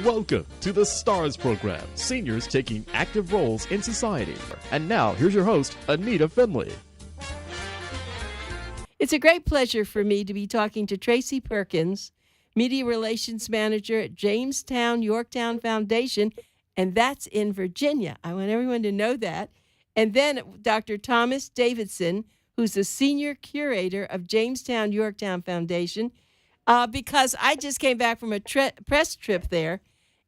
Welcome to the STARS program, seniors taking active roles in society. And now, here's your host, ANITA FINLEY. It's a great pleasure for me to be talking to TRACY Perkins, Media Relations Manager at Jamestown, Yorktown Foundation, and that's in Virginia. I want everyone to know that. And then Dr. Thomas Davidson, who's the Senior Curator of Jamestown, Yorktown Foundation, because I just came back from a press trip there,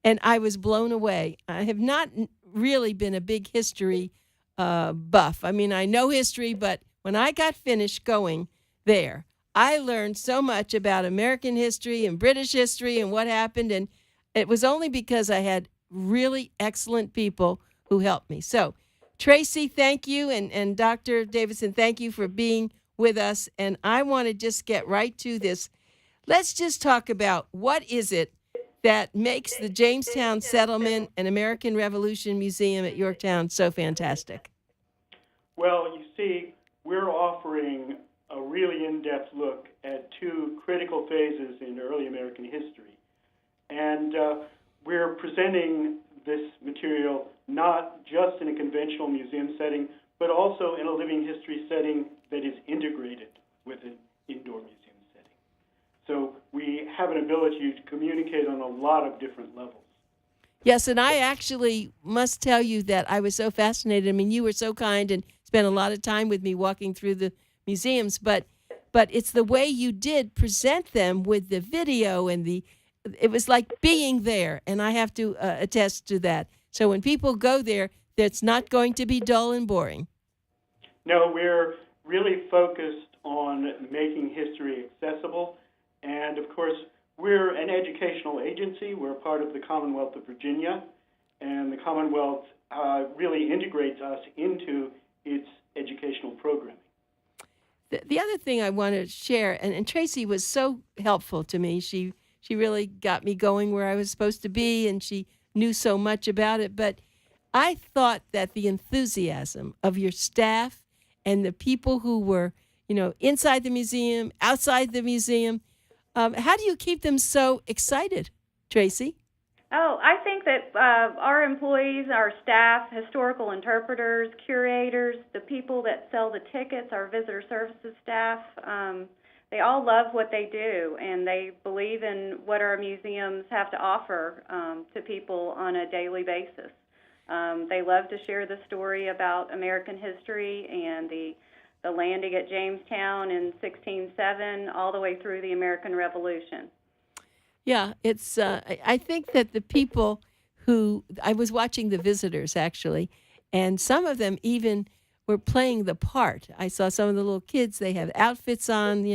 and I was blown away. I have not really been a big history buff. I mean, I know history, but when I got finished going there, I learned so much about American history and British history and what happened, and it was only because I had really excellent people who helped me. So, TRACY, thank you, and Dr. Davidson, thank you for being with us, and I want to just get right to this. Let's just talk about what is it that makes the Jamestown Settlement and American Revolution Museum at Yorktown so fantastic? Well, you see, we're offering a really in-depth look at two critical phases in early American history. And we're presenting this material not just in a conventional museum setting, but also in a living history setting that is integrated with an indoor museum setting. So we have an ability to communicate on a lot of different levels. Yes, and I actually must tell you that I was so fascinated. I mean, you were so kind and spent a lot of time with me walking through the museums, but it's the way you did present them with the video and it was like being there, and I have to attest to that. So when people go there, it's not going to be dull and boring. No, we're really focused on making history accessible, and of course, we're an educational agency. We're part of the Commonwealth of Virginia, and the Commonwealth really integrates us into its educational programming. The other thing I want to share, and TRACY was so helpful to me. She really got me going where I was supposed to be, and she knew so much about it. But I thought that the enthusiasm of your staff and the people who were, inside the museum, outside the museum, how do you keep them so excited, TRACY? Oh, I think that our employees, our staff, historical interpreters, curators, the people that sell the tickets, our visitor services staff, they all love what they do, and they believe in what our museums have to offer to people on a daily basis. They love to share the story about American history and the landing at Jamestown in 1607 all the way through the American Revolution. Yeah, it's. I think that the people I was watching the visitors actually, and some of them even were playing the part. I saw some of the little kids; they have outfits on,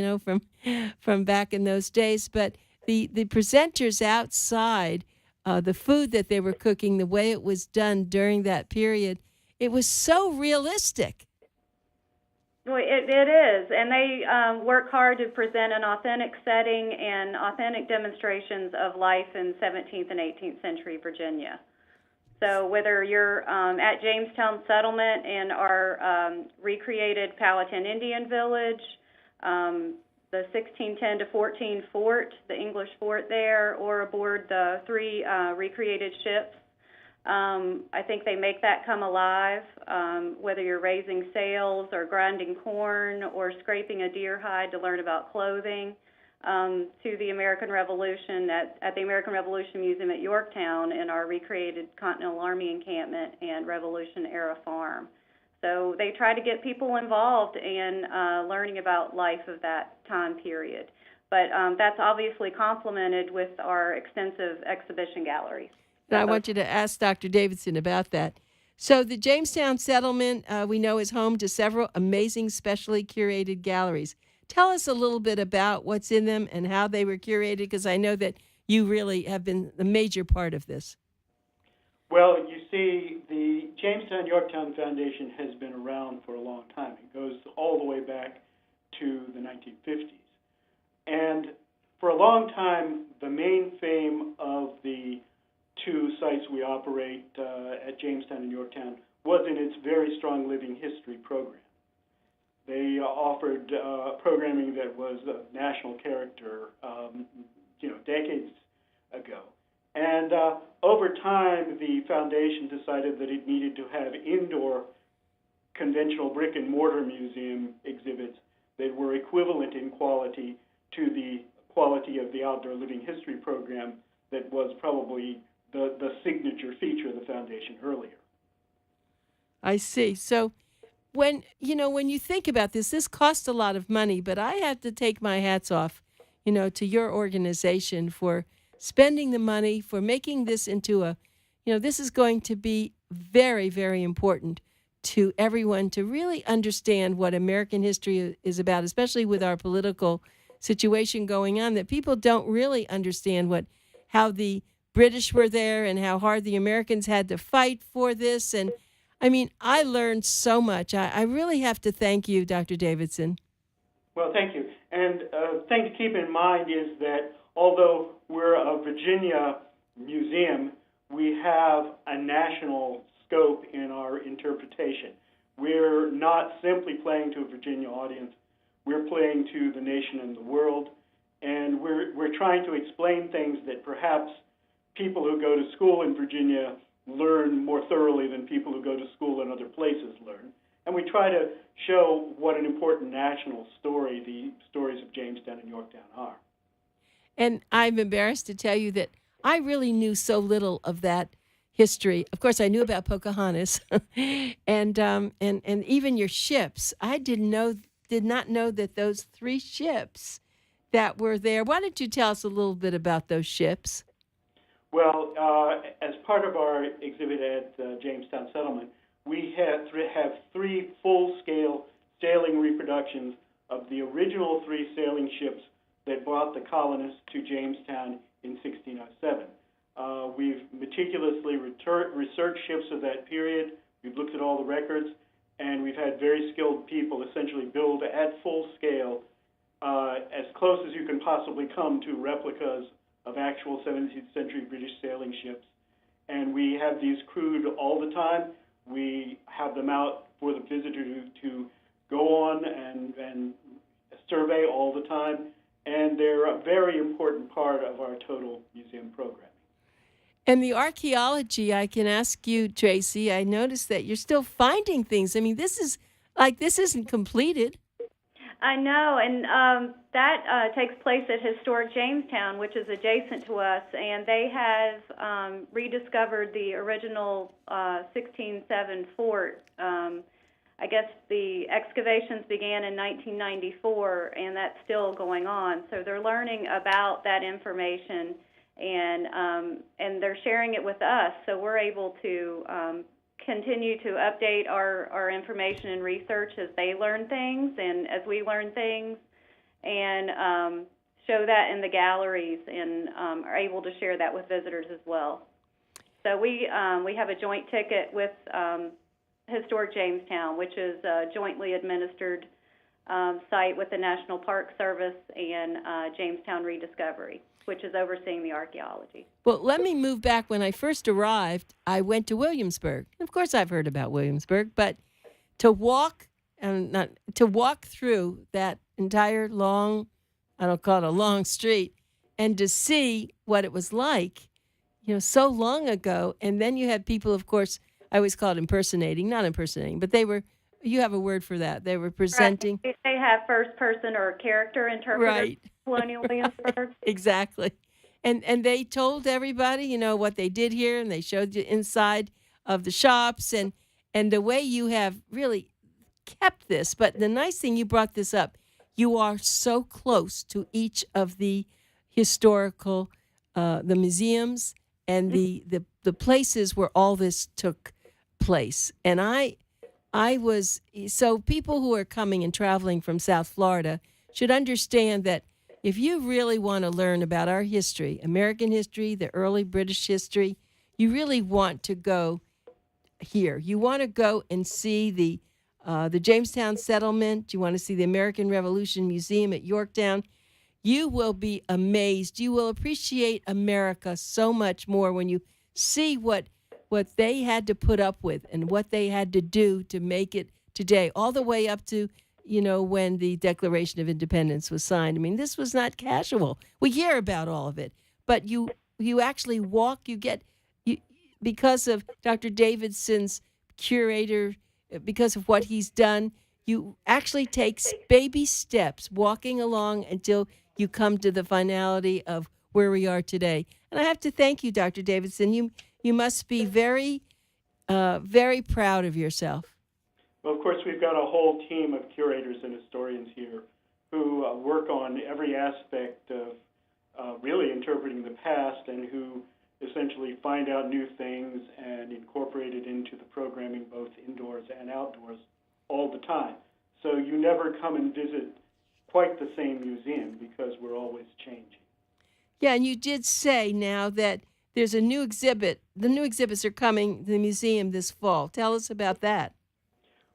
from back in those days. But the presenters outside, the food that they were cooking, the way it was done during that period, it was so realistic. Well, it is, and they work hard to present an authentic setting and authentic demonstrations of life in 17th and 18th century Virginia. So whether you're at Jamestown Settlement in our recreated Powhatan Indian Village, the 1610 to 14 fort, the English fort there, or aboard the three recreated ships, I think they make that come alive, whether you're raising sails or grinding corn or scraping a deer hide to learn about clothing, to the American Revolution at the American Revolution Museum at Yorktown in our recreated Continental Army encampment and Revolution-era farm. So they try to get people involved in learning about life of that time period. But that's obviously complemented with our extensive exhibition galleries. And I want you to ask Dr. Davidson about that. So the Jamestown Settlement, we know, is home to several amazing specially curated galleries. Tell us a little bit about what's in them and how they were curated, because I know that you really have been a major part of this. Well, you see, the Jamestown Yorktown Foundation has been around for a long time. It goes all the way back to the 1950s. And for a long time, the main fame of the two sites we operate at Jamestown and Yorktown was in its very strong living history program. They offered programming that was of national character, decades ago. And time, the foundation decided that it needed to have indoor conventional brick and mortar museum exhibits that were equivalent in quality to the quality of the outdoor living history program that was probably the signature feature of the foundation earlier. I see. So when you think about this costs a lot of money, but I have to take my hats off, to your organization for spending the money, for making this into this is going to be very, very important to everyone to really understand what American history is about, especially with our political situation going on, that people don't really understand how the British were there and how hard the Americans had to fight for this. And I mean, I learned so much. I really have to thank you, Dr. Davidson. Well, thank you. And a thing to keep in mind is that although we're a Virginia museum, we have a national scope in our interpretation. We're not simply playing to a Virginia audience. We're playing to the nation and the world, and we're trying to explain things that perhaps people who go to school in Virginia learn more thoroughly than people who go to school in other places learn. And we try to show what an important national story the stories of Jamestown and Yorktown are. And I'm embarrassed to tell you that I really knew so little of that history. Of course, I knew about Pocahontas and even your ships. I did not know that those 3 ships that were there. Why don't you tell us a little bit about those ships? Well, as part of our exhibit at Jamestown Settlement, we have 3 full-scale sailing reproductions of the original 3 sailing ships that brought the colonists to Jamestown in 1607. We've meticulously researched ships of that period. We've looked at all the records, and we've had very skilled people essentially build at full scale, as close as you can possibly come to replicas of actual 17th century British sailing ships. And we have these crewed all the time. We have them out for the visitor to go on and survey all the time. And they're a very important part of our total museum programming. And the archaeology, I can ask you, Tracy, I noticed that you're still finding things. I mean, this isn't completed. I know, and that takes place at historic Jamestown, which is adjacent to us, and they have rediscovered the original 1607 fort. I guess the excavations began in 1994, and that's still going on. So they're learning about that information, and they're sharing it with us. So we're able to continue to update our information and research as they learn things and as we learn things, and show that in the galleries, and are able to share that with visitors as well. So we have a joint ticket with Historic Jamestown, which is a jointly administered site with the National Park Service and Jamestown Rediscovery, which is overseeing the archaeology. Well, let me move back. When I first arrived, I went to Williamsburg. Of course, I've heard about Williamsburg, but to walk through that entire long, I don't call it a long street, and to see what it was like, so long ago. And then you had people, of course, I always call it not impersonating, but you have a word for that. They were presenting. Right. They have first person or character interpreters. Right. Colonial Williamsburg. Exactly. And they told everybody, what they did here, and they showed you inside of the shops and the way you have really kept this. But the nice thing, you brought this up, you are so close to each of the historical, the museums and the places where all this took place. And so people who are coming and traveling from South Florida should understand that if you really want to learn about our history, American history, the early British history, you really want to go here. You want to go and see the Jamestown settlement. You want to see the American Revolution Museum at Yorktown. You will be amazed. You will appreciate America so much more when you see what they had to put up with and what they had to do to make it today, all the way up to, when the Declaration of Independence was signed. I mean, this was not casual. We hear about all of it, but you actually walk, because of Dr. Davidson's curator, because of what he's done, you actually take baby steps, walking along until you come to the finality of where we are today. And I have to thank you, Dr. Davidson. You must be very, very proud of yourself. Well, of course, we've got a whole team of curators and historians here who work on every aspect of really interpreting the past and who essentially find out new things and incorporate it into the programming both indoors and outdoors all the time. So you never come and visit quite the same museum because we're always changing. Yeah, and you did say now that there's a new exhibit. The new exhibits are coming to the museum this fall. Tell us about that.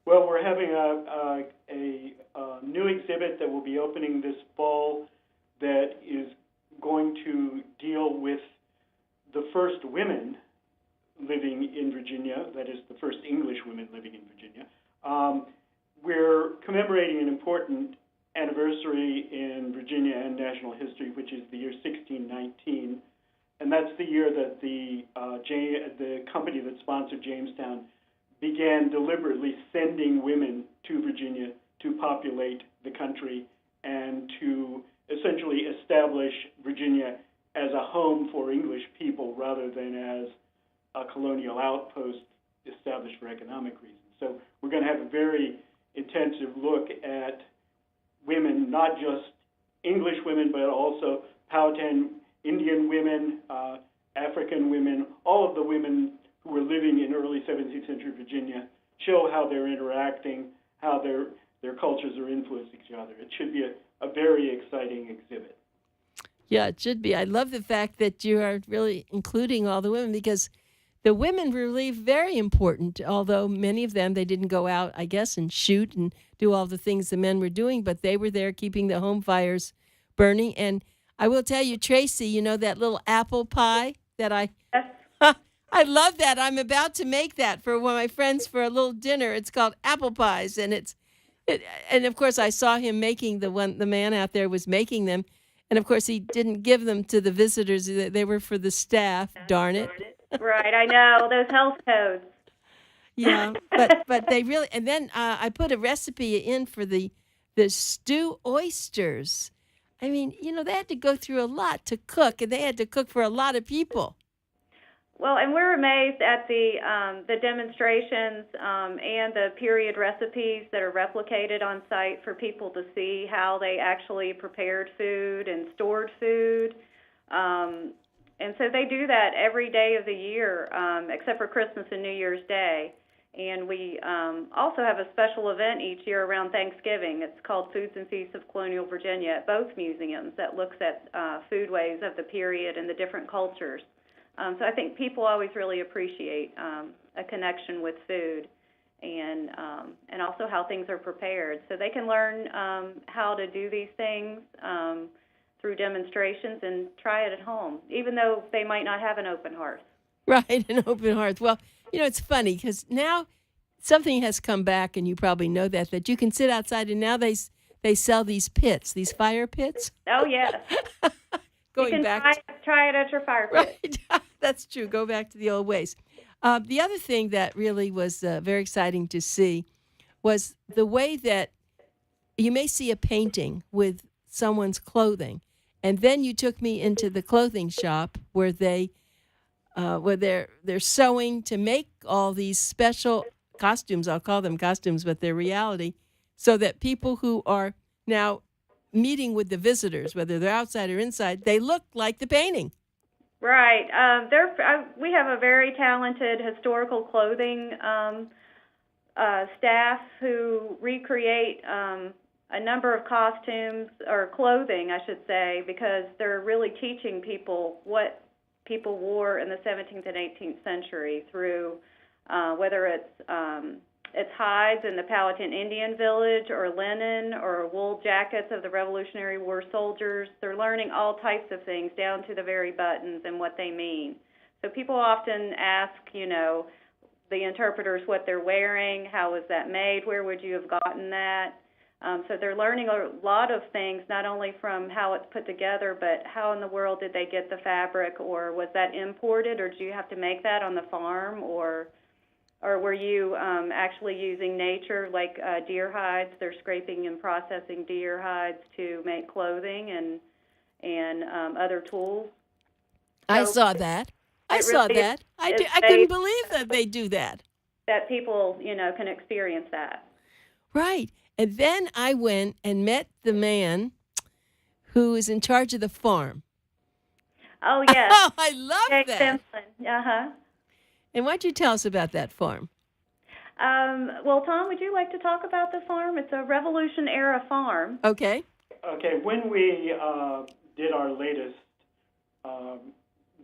Well, we're having a new exhibit that will be opening this fall that is going to deal with the first women living in Virginia, that is, the first English women living in Virginia. We're commemorating an important anniversary in Virginia and national history, which is the year 1619, and that's the year that the company that sponsored Jamestown began deliberately sending women to Virginia to populate the country and to essentially establish Virginia as a home for English people rather than as a colonial outpost established for economic reasons. So we're going to have a very intensive look at women, not just English women, but also Powhatan Indian women, African women, all of the women who were living in early 17th century Virginia, show how they're interacting, how their cultures are influencing each other. It should be a very exciting exhibit. Yeah, it should be. I love the fact that you are really including all the women because the women were really very important, although many of them, they didn't go out, I guess, and shoot and do all the things the men were doing, but they were there keeping the home fires burning. And I will tell you, Tracy, you know that little apple pie that I love that. I'm about to make that for one of my friends for a little dinner. It's called apple pies, and and of course I saw him making the man out there was making them, and of course he didn't give them to the visitors. They were for the staff. Darn it. Right, I know those health codes. Yeah, but they really. And then I put a recipe in for the stew oysters. I mean, they had to go through a lot to cook, and they had to cook for a lot of people. Well, and we're amazed at the demonstrations and the period recipes that are replicated on site for people to see how they actually prepared food and stored food. And so they do that every day of the year, except for Christmas and New Year's Day. And we also have a special event each year around Thanksgiving. It's called Foods and Feasts of Colonial Virginia at both museums that looks at foodways of the period and the different cultures. So I think people always really appreciate a connection with food and also how things are prepared. So they can learn how to do these things through demonstrations and try it at home, even though they might not have an open hearth. Right, an open hearth. Well, it's funny because now something has come back, and you probably know that you can sit outside, and now they sell these pits, these fire pits. Oh, yes. Going you can back try it at your fire pit. Right. That's true. Go back to the old ways. The other thing that really was very exciting to see was the way that you may see a painting with someone's clothing, and then you took me into the clothing shop where they're sewing to make all these special costumes. I'll call them costumes, but they're reality, so that people who are now meeting with the visitors, whether they're outside or inside, they look like the painting. Right. We have a very talented historical clothing staff who recreate a number of costumes, or clothing, I should say, because they're really teaching people what people wore in the 17th and 18th century through whether it's hides in the Powhatan Indian village, or linen, or wool jackets of the Revolutionary War soldiers. They're learning all types of things down to the very buttons and what they mean. So people often ask, the interpreters what they're wearing, how was that made, where would you have gotten that? So they're learning a lot of things, not only from how it's put together, but how in the world did they get the fabric, or was that imported, or did you have to make that on the farm, or were you actually using nature, like deer hides? They're scraping and processing deer hides to make clothing and other tools. I saw that. I couldn't believe that they do that. That people, can experience that. Right. And then I went and met the man who is in charge of the farm. Oh, yes. Oh, I love that. Simpson. Uh-huh. And why don't you tell us about that farm? Well, Tom, would you like to talk about the farm? It's a Revolution-era farm. Okay. Okay, when we did our latest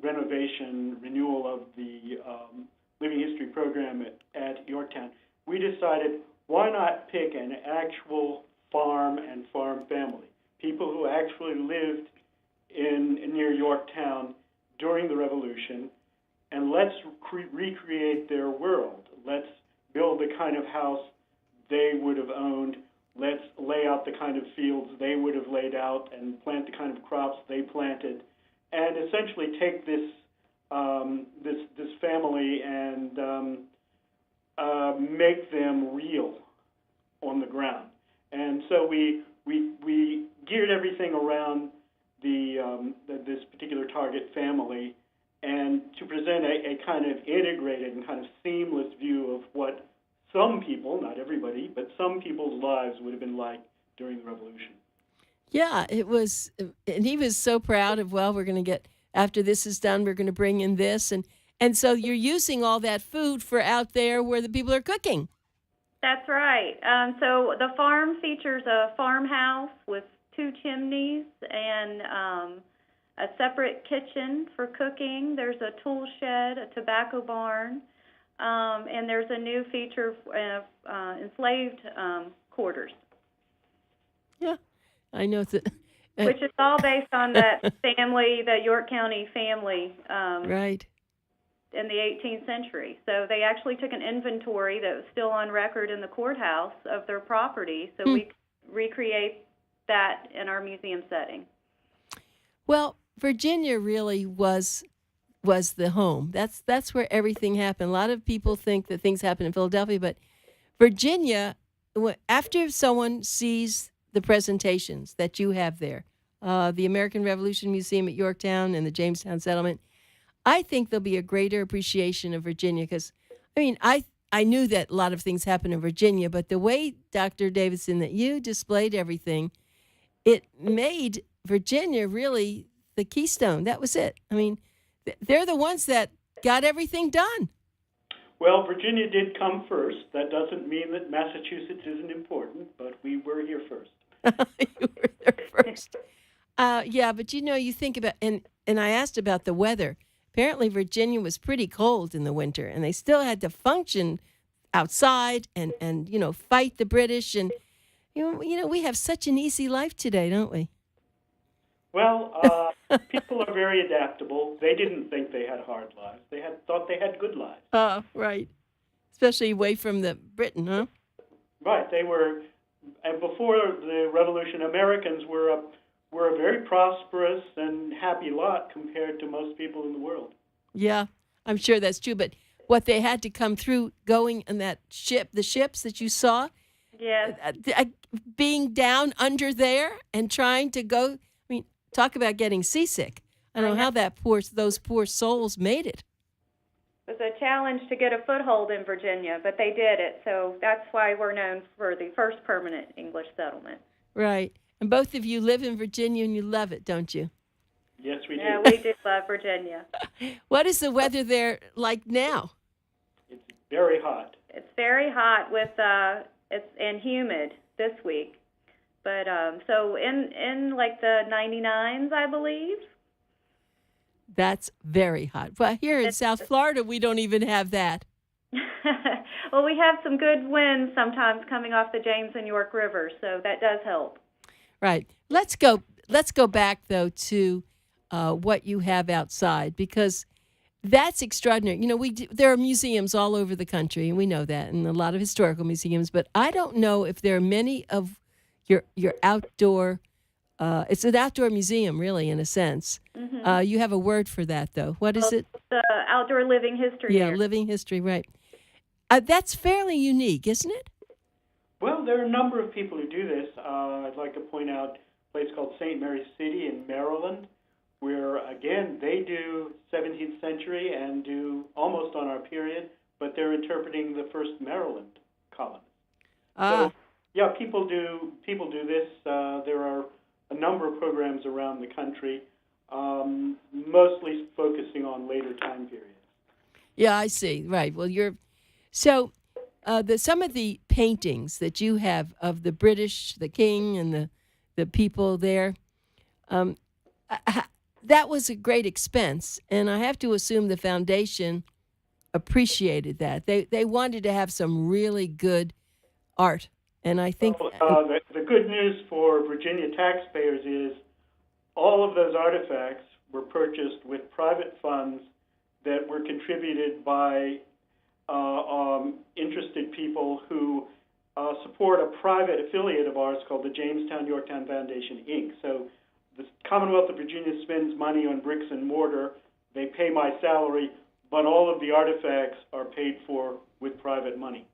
renovation renewal of the Living History program at Yorktown, we decided, why not pick an actual farm and farm family, people who actually lived near Yorktown during the Revolution, and let's recreate their world. Let's build the kind of house they would have owned. Let's lay out the kind of fields they would have laid out and plant the kind of crops they planted, and essentially take this this family and make them real on the ground. And so we geared everything around this particular target family, and to present a kind of integrated and kind of seamless view of what some people, not everybody, but some people's lives would have been like during the Revolution. Yeah, it was, and he was so proud of, well, we're going to get, after this is done, we're going to bring in this. And so you're using all that food for out there where the people are cooking. That's right. So the farm features a farmhouse with 2 chimneys and a separate kitchen for cooking. There's a tool shed, a tobacco barn, and there's a new feature of enslaved quarters. Yeah, I know that. Which is all based on that family, the York County family. Right. In the 18th century. So they actually took an inventory that was still on record in the courthouse of their property, so we recreate that in our museum setting. Well, Virginia really was the home. That's where everything happened. A lot of people think that things happen in Philadelphia, but Virginia, after someone sees the presentations that you have there, the American Revolution Museum at Yorktown and the Jamestown Settlement, I think there'll be a greater appreciation of Virginia because, I knew that a lot of things happen in Virginia, but the way, Dr. Davidson, that you displayed everything, it made Virginia really the keystone. That was it. They're the ones that got everything done. Well, Virginia did come first. That doesn't mean that Massachusetts isn't important, but we were here first. You were there first. Yeah, but you think about, and I asked about the weather. Apparently, Virginia was pretty cold in the winter, and they still had to function outside and fight the British. And, we have such an easy life today, don't we? Well, people are very adaptable. They didn't think they had hard lives. They thought they had good lives. Oh, right. Especially away from the Britain, huh? Right. They were, and before the Revolution, Americans were a very prosperous and happy lot compared to most people in the world. Yeah, I'm sure that's true. But what they had to come through going on that ship, the ships that you saw, yes, being down under there and trying to go, talk about getting seasick. I don't know how those poor souls made it. It was a challenge to get a foothold in Virginia, but they did it. So that's why we're known for the first permanent English settlement. Right. And both of you live in Virginia and you love it, don't you? Yes, we do. Yeah, we do love Virginia. What is the weather there like now? It's very hot. It's very hot and humid this week. But so in like the 99s, I believe. That's very hot. Well, here in South Florida, we don't even have that. Well, we have some good winds sometimes coming off the James and York River, so that does help. Right. Let's go back though to what you have outside, because that's extraordinary. There are museums all over the country, and we know that, and a lot of historical museums. But I don't know if there are many of your outdoor. It's an outdoor museum, really, in a sense. Mm-hmm. You have a word for that, though. What is it? The outdoor living history. Yeah, area. living history, right. That's fairly unique, isn't it? Well, there are a number of people who do this. I'd like to point out a place called St. Mary's City in Maryland, where, again, they do 17th century and do almost on our period, but they're interpreting the first Maryland colonists. So, yeah, people do this. There are a number of programs around the country, mostly focusing on later time periods. Yeah, I see. Right. Well, some of the paintings that you have of the British, the king, and the people there, that was a great expense, and I have to assume the foundation appreciated that. They wanted to have some really good art, and I think the good news for Virginia taxpayers is all of those artifacts were purchased with private funds that were contributed by interested people who support a private affiliate of ours called the Jamestown Yorktown Foundation, Inc. So the Commonwealth of Virginia spends money on bricks and mortar. They pay my salary, but all of the artifacts are paid for with private money.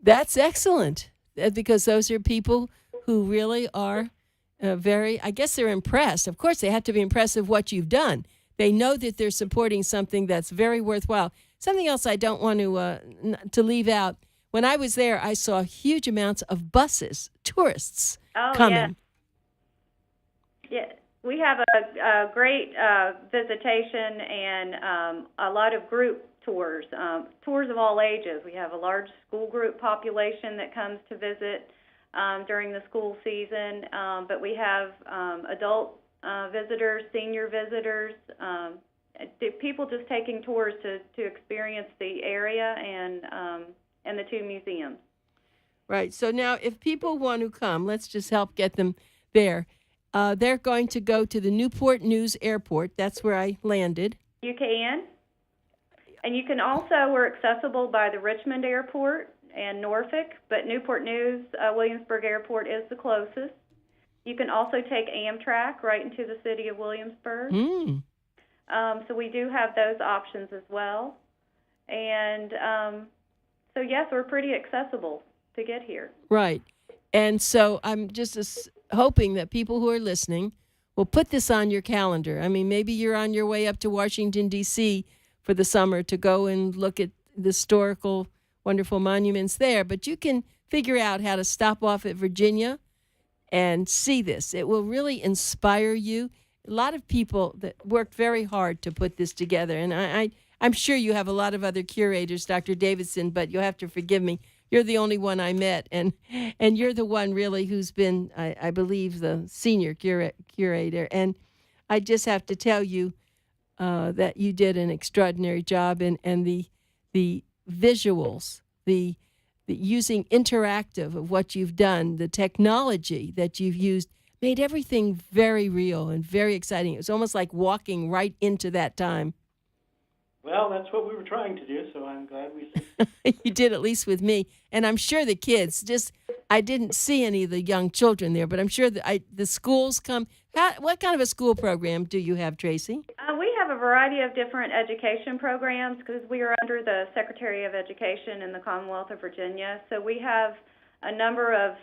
That's excellent, because those are people who really are I guess they're impressed. Of course, they have to be impressed with what you've done. They know that they're supporting something that's very worthwhile. Something else I don't want to leave out. When I was there, I saw huge amounts of buses, tourists coming. Yeah, we have a great visitation and a lot of group tours, tours of all ages. We have a large school group population that comes to visit during the school season, but we have adult visitors, senior visitors, people just taking tours to experience the area and the two museums. Right. So now if people want to come, let's just help get them there. They're going to go to the Newport News Airport. That's where I landed. You can. And you can also, we're accessible by the Richmond Airport and Norfolk, but Newport News, Williamsburg Airport is the closest. You can also take Amtrak right into the city of Williamsburg. So we do have those options as well. And so, yes, we're pretty accessible to get here. Right. And so I'm just hoping that people who are listening will put this on your calendar. I mean, maybe you're on your way up to Washington, D.C. for the summer to go and look at the historical, wonderful monuments there, but you can figure out how to stop off at Virginia and see this. It will really inspire you. A lot of people that worked very hard to put this together, and I'm sure you have a lot of other curators, Dr. Davidson, but you'll have to forgive me. You're the only one I met, and you're the one really who's been, I believe, the senior curator. And I just have to tell you that you did an extraordinary job, and the visuals, the using interactive of what you've done, the technology that you've used, made everything very real and very exciting. It was almost like walking right into that time. Well, that's what we were trying to do, so I'm glad we did. You did, at least with me. And I'm sure the kids, I didn't see any of the young children there, but I'm sure that the schools come. What kind of a school program do you have, Tracy? We have a variety of different education programs because we are under the Secretary of Education in the Commonwealth of Virginia. So we have a number of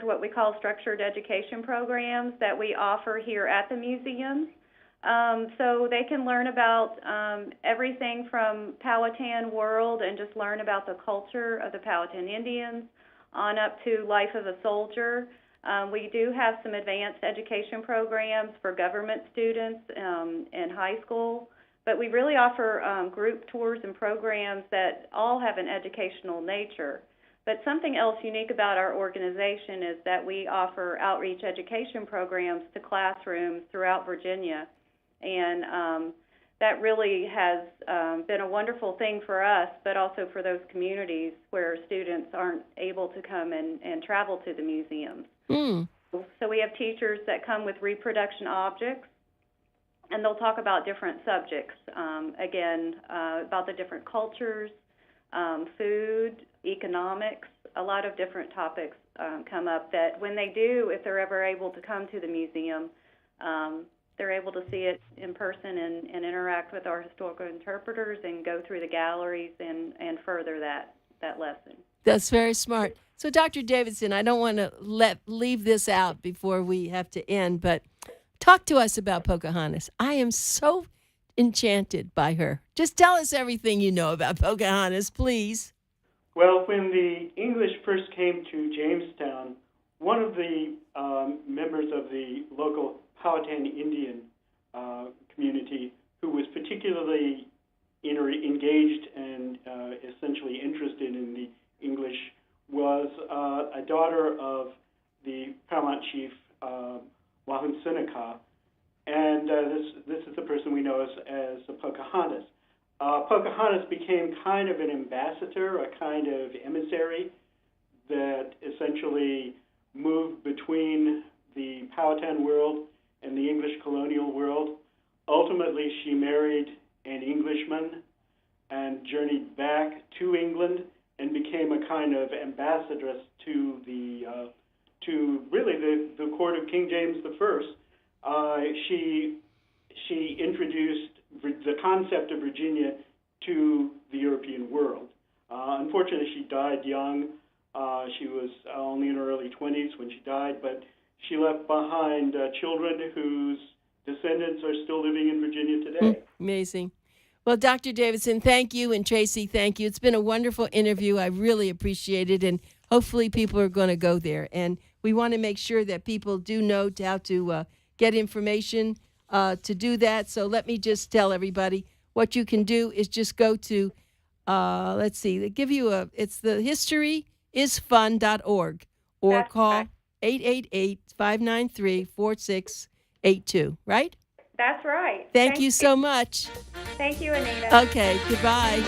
what we call structured education programs that we offer here at the museum. So they can learn about everything from Powhatan world and just learn about the culture of the Powhatan Indians on up to life of a soldier. We do have some advanced education programs for government students in high school, but we really offer group tours and programs that all have an educational nature. But something else unique about our organization is that we offer outreach education programs to classrooms throughout Virginia. And that really has been a wonderful thing for us, but also for those communities where students aren't able to come and travel to the museums. So we have teachers that come with reproduction objects, and they'll talk about different subjects, about the different cultures, food, economics, a lot of different topics come up that when they do, if they're ever able to come to the museum, they're able to see it in person and interact with our historical interpreters and go through the galleries and further that lesson. That's very smart. So, Dr. Davidson, I don't want to leave this out before we have to end, but talk to us about Pocahontas. I am so enchanted by her. Just tell us everything you know about Pocahontas, please. Well, when the English first came to Jamestown, one of the members of the local Powhatan Indian community, who was particularly engaged and essentially interested in the English, was a daughter of the paramount chief Wahunsinica, and this is the person we know as Pocahontas. Pocahontas became kind of an ambassador, a kind of emissary that essentially moved between the Powhatan world and the English colonial world. Ultimately, she married an Englishman and journeyed back to England and became a kind of ambassadress to really the court of King James I. She introduced the concept of Virginia to the European world. Unfortunately, she died young. She was only in her early 20s when she died, but she left behind children whose descendants are still living in Virginia today. Amazing. Well, Dr. Davidson, thank you, and Tracy, thank you. It's been a wonderful interview. I really appreciate it, and hopefully people are going to go there. And we want to make sure that people do know how to get information to do that. So let me just tell everybody what you can do is just go to, let's see, they give you it's the historyisfun.org or That's call right. 888-593-4682, right? That's right. Thank you so much. Thank you, Anita. Okay, goodbye.